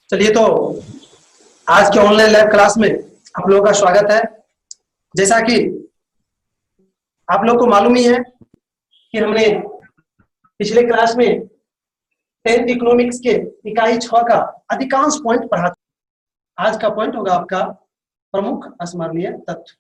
चलिए तो आज के ऑनलाइन लाइव क्लास में आप लोगों का स्वागत है। जैसा कि आप लोग को मालूम ही है कि हमने पिछले क्लास में 10th इकोनॉमिक्स के इकाई 6 का अधिकांश पॉइंट पढ़ा। आज का पॉइंट होगा आपका प्रमुख स्मरणीय तत्व।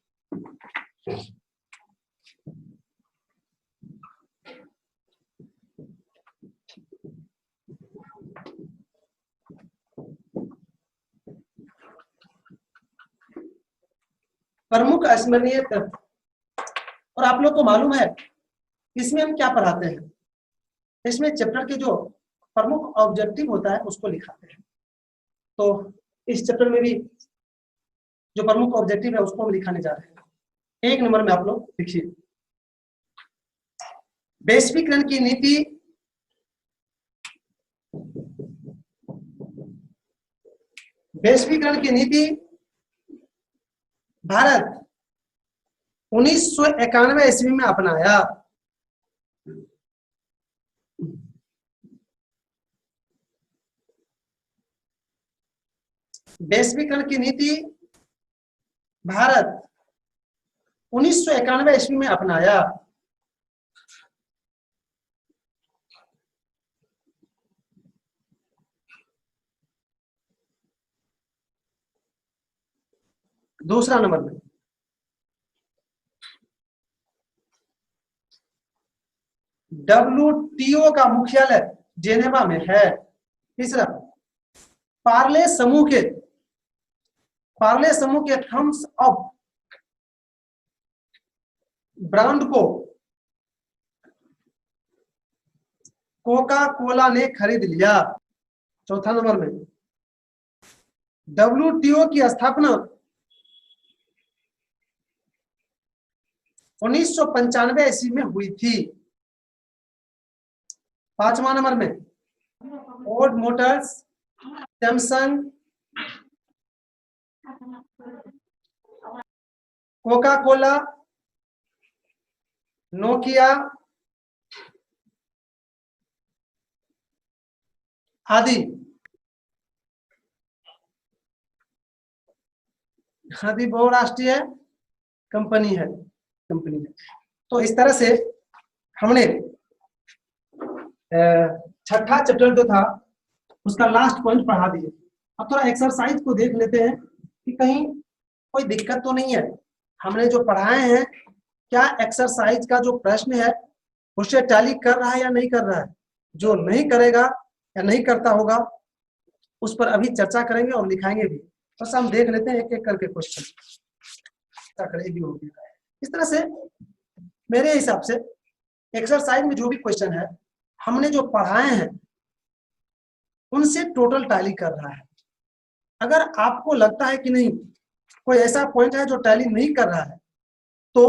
प्रमुख स्मरणीय तत्व, और आप लोग को मालूम है इसमें हम क्या पढ़ाते हैं। इसमें चैप्टर के जो प्रमुख ऑब्जेक्टिव होता है उसको लिखाते हैं। तो इस चैप्टर में भी जो प्रमुख ऑब्जेक्टिव है उसको हम लिखाने जा रहे हैं। 1 नंबर में आप लोग लिखिए, वैश्वीकरण की नीति भारत 1991 ईस्वी में अपनाया। वैश्वीकरण की नीति भारत 1991 ईस्वी में अपनाया। दूसरा नंबर में WTO का मुख्यालय जेनेवा में है। तीसरा, पार्ले समूह के थम्स अप ब्रांड को कोका कोला ने खरीद लिया। चौथा नंबर में WTO की स्थापना 1995 ईस्वी में हुई थी। पांचवा नंबर में Ford Motors, Samsung, Coca Cola, Nokia आदि बहुराष्ट्रीय कंपनी है। तो इस तरह से हमने छठा चैप्टर जो था उसका लास्ट पॉइंट पढ़ा दिए। अब थोड़ा एक्सरसाइज को देख लेते हैं कि कहीं कोई दिक्कत तो नहीं है। हमने जो पढ़ाए हैं क्या एक्सरसाइज का जो प्रश्न है उससे टैली कर रहा है या नहीं कर रहा है। जो नहीं करेगा या नहीं करता होगा उस पर अभी चर्चा करेंगे और लिखाएंगे भी। बस हम देख लेते हैं एक एक करके क्वेश्चन। इस तरह से मेरे हिसाब से एक्सरसाइज में जो भी क्वेश्चन है हमने जो पढ़ाए हैं उनसे टोटल टैली कर रहा है। अगर आपको लगता है कि नहीं कोई ऐसा पॉइंट है जो टैली नहीं कर रहा है तो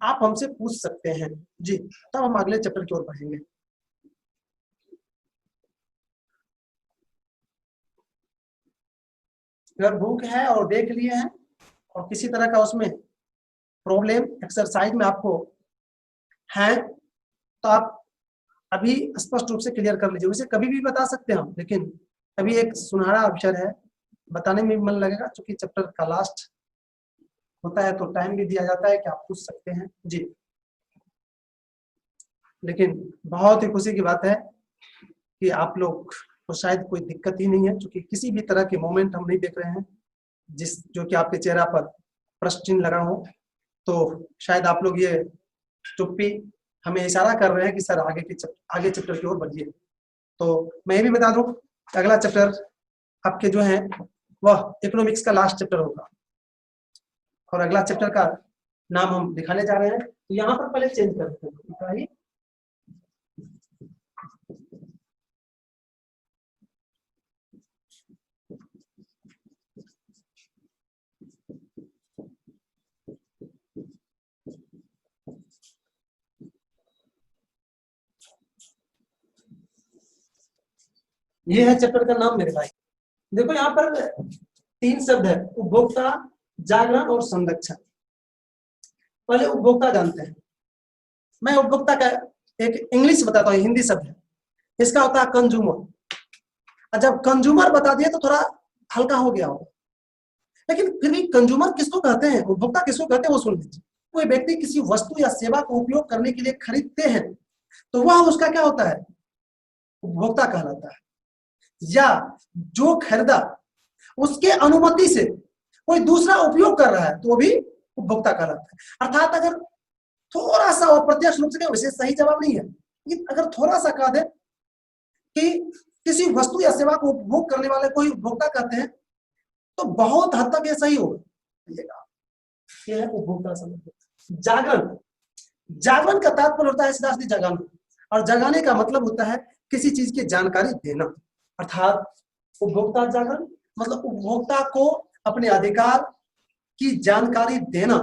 आप हमसे पूछ सकते हैं जी, तब हम अगले चैप्टर की ओर बढ़ेंगे। अगर बुक है और देख लिए हैं और किसी तरह का उसमें प्रॉब्लम एक्सरसाइज में आपको है तो आप अभी स्पष्ट रूप से क्लियर कर लीजिए। उसे कभी भी बता सकते हैं हम, लेकिन अभी एक सुनहरा अवसर है, बताने में मन लगेगा क्योंकि चैप्टर का लास्ट होता है तो टाइम भी दिया जाता है कि आप पूछ सकते हैं जी। लेकिन बहुत ही खुशी की बात है कि आप लोग को शायद कोई दिक्कत ही नहीं है, क्योंकि किसी भी तरह के मोमेंट हम नहीं देख रहे हैं जो कि आपके चेहरा पर प्रश्न चिन्ह लगा हो। तो शायद आप लोग ये चुप्पी हमें इशारा कर रहे हैं कि सर आगे चैप्टर की ओर बढ़िए। तो मैं ये भी बता दूं अगला चैप्टर आपके जो है वह इकोनॉमिक्स का लास्ट चैप्टर होगा और अगला चैप्टर का नाम हम दिखाने जा रहे हैं। तो यहाँ पर पहले चेंज करते हैं। ये है चैप्टर का नाम मेरे भाई। देखो यहाँ पर 3 शब्द है, उपभोक्ता, जागरण और संरक्षण। पहले उपभोक्ता जानते हैं। मैं उपभोक्ता का एक इंग्लिश बताता हूँ, हिंदी शब्द है, इसका होता है कंज्यूमर। और जब कंज्यूमर बता दिए तो थोड़ा हल्का हो गया होगा, लेकिन फिर भी कंज्यूमर किसको कहते हैं, उपभोक्ता किसको कहते हैं वो सुन लीजिए। कोई व्यक्ति किसी वस्तु या सेवा को उपयोग करने के लिए खरीदते हैं तो वह उसका क्या होता है, उपभोक्ता कहलाता है। या जो खरीदा उसके अनुमति से कोई दूसरा उपयोग कर रहा है तो वो भी उपभोक्ता कहलाता है। अर्थात अगर थोड़ा सा अप्रत्यक्ष रूप से, वैसे सही जवाब नहीं है, लेकिन अगर थोड़ा सा कह दे कि किसी वस्तु या सेवा को उपभोग करने वाले को ही उपभोक्ता कहते हैं तो बहुत हद तक ये सही होगा। ये है उपभोक्ता संबंध। जागरण, जागरण का तात्पर्य होता है सीधा सीधा जगाना, और जगाने का मतलब होता है किसी चीज की जानकारी देना। अर्थात उपभोक्ता जागरण मतलब उपभोक्ता को अपने अधिकार की जानकारी देना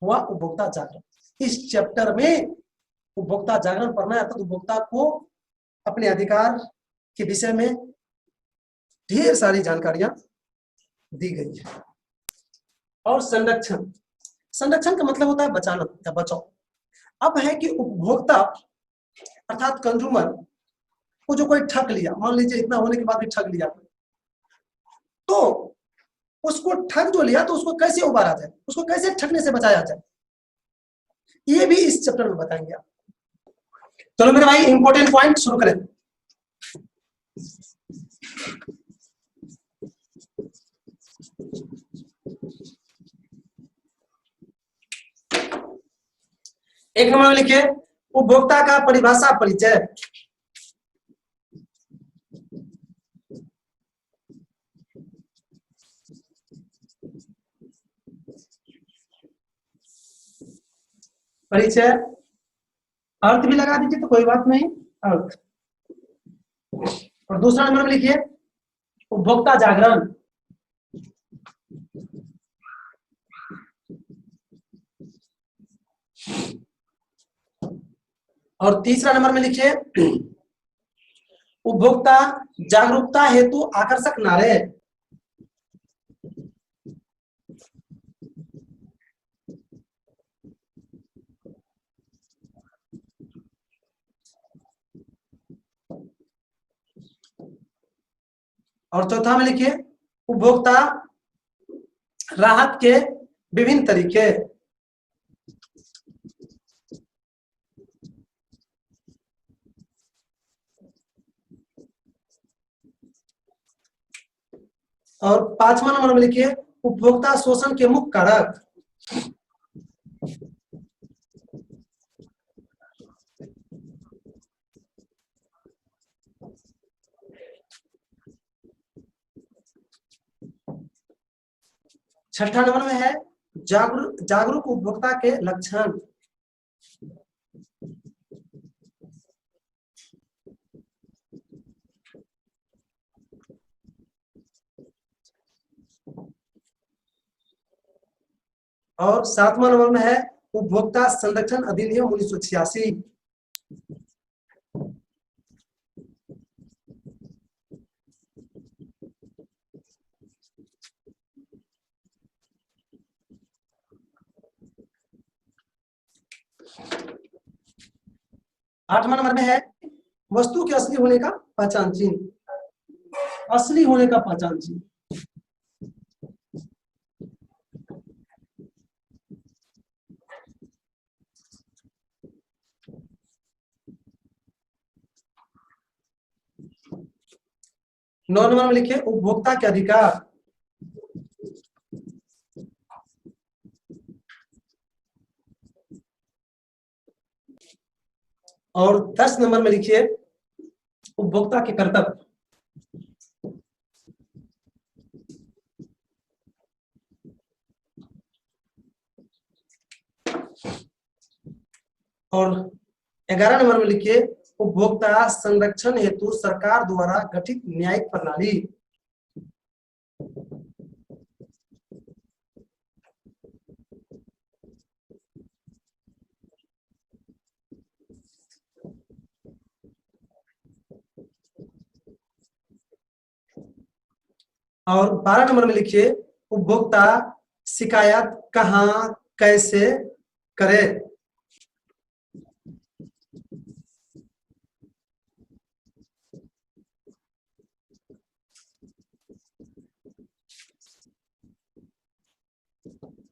हुआ उपभोक्ता जागरण। इस चैप्टर में उपभोक्ता जागरण पढ़ना है, अर्थात उपभोक्ता को अपने अधिकार के विषय में ढेर सारी जानकारियां दी गई है। और संरक्षण, संरक्षण का मतलब होता है बचाना या बचाओ। अब है कि उपभोक्ता अर्थात कंज्यूमर को जो कोई ठग लिया, मान लीजिए इतना होने के बाद भी ठग लिया, तो उसको ठग जो लिया तो उसको कैसे उबारा जाए, उसको कैसे ठगने से बचाया जाए, ये भी इस चैप्टर में बताएंगे आप। चलो मेरे भाई इंपॉर्टेंट पॉइंट शुरू करें। एक नंबर में लिखिए उपभोक्ता का परिभाषा परिचय। परिचय, अर्थ भी लगा दीजिए तो कोई बात नहीं, अर्थ। और दूसरा नंबर में लिखिए उपभोक्ता जागरण। और तीसरा नंबर में लिखिए उपभोक्ता जागरूकता हेतु आकर्षक नारे। और चौथा में लिखिए उपभोक्ता राहत के विभिन्न तरीके। और पांचवा नंबर में लिखिए उपभोक्ता शोषण के मुख्य कारक। छठा नंबर में है जागरूक उपभोक्ता के लक्षण। और सातवां नंबर में है उपभोक्ता संरक्षण अधिनियम 1986। आठवां नंबर में है वस्तु के असली होने का पहचान चिन्ह, असली होने का पहचान चिन्ह। नौ नंबर में लिखिए उपभोक्ता के अधिकार। और 10 नंबर में लिखिए उपभोक्ता के कर्तव्य। और 11 नंबर में लिखिए उपभोक्ता संरक्षण हेतु सरकार द्वारा गठित न्यायिक प्रणाली। और 12 नंबर में लिखिए उपभोक्ता शिकायत कहाँ कैसे करे।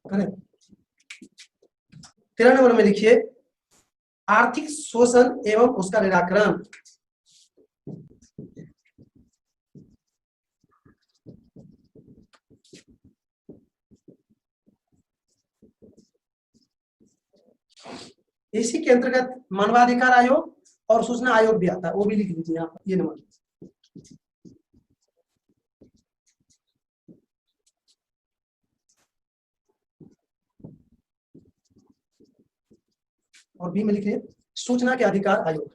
करें। 13 नंबर में लिखिए आर्थिक शोषण एवं उसका निराकरण। इसी के अंतर्गत मानवाधिकार आयोग और सूचना आयोग भी आता है, वो भी लिख लीजिए यहाँ पर, ये नंबर। और बी में लिखिए सूचना के अधिकार आयोग।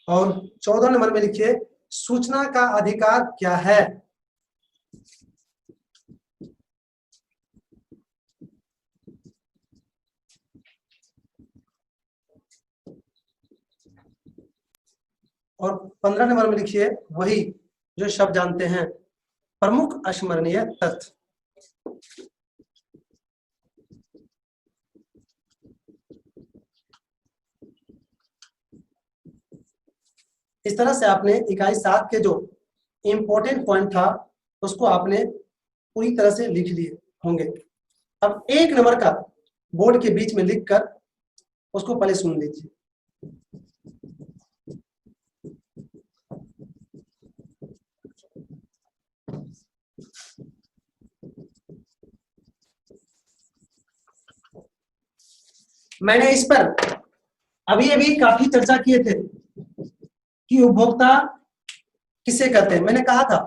और 14 नंबर में लिखिए सूचना का अधिकार क्या है। और 15 नंबर में लिखिए वही जो सब जानते हैं, प्रमुख अस्मरणीय तथ्य। इस तरह से आपने इकाई 7 के जो इंपॉर्टेंट पॉइंट था उसको आपने पूरी तरह से लिख लिए होंगे। अब 1 नंबर का बोर्ड के बीच में लिखकर उसको पहले सुन लीजिए। मैंने इस पर अभी अभी काफी चर्चा किए थे कि उपभोक्ता किसे कहते हैं। मैंने कहा था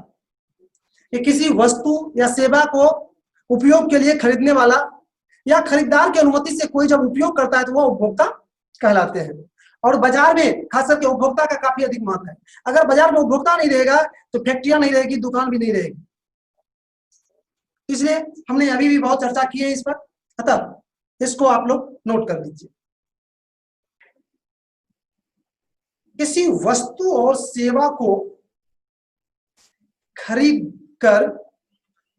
कि किसी वस्तु या सेवा को उपयोग के लिए खरीदने वाला या खरीदार की अनुमति से कोई जब उपयोग करता है तो वह उपभोक्ता कहलाते हैं। और बाजार में खास करके उपभोक्ता का काफी अधिक महत्व है। अगर बाजार में उपभोक्ता नहीं रहेगा तो फैक्ट्रियां नहीं रहेगी, दुकान भी नहीं रहेगी। इसलिए हमने अभी भी बहुत चर्चा की है इस पर, अतः इसको आप लोग नोट कर लीजिए। किसी वस्तु और सेवा को खरीद कर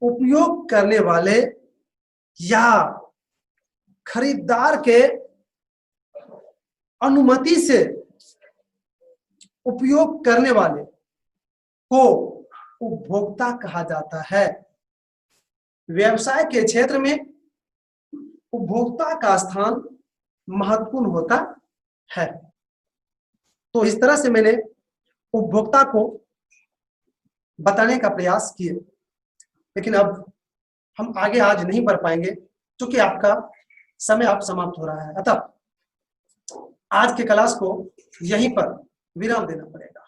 उपयोग करने वाले या खरीदार के अनुमति से उपयोग करने वाले को उपभोक्ता कहा जाता है। व्यवसाय के क्षेत्र में उपभोक्ता का स्थान महत्वपूर्ण होता है। तो इस तरह से मैंने उपभोक्ता को बताने का प्रयास किया, लेकिन अब हम आगे आज नहीं बढ़ पाएंगे क्योंकि आपका समय अब समाप्त हो रहा है। अतः आज के क्लास को यहीं पर विराम देना पड़ेगा।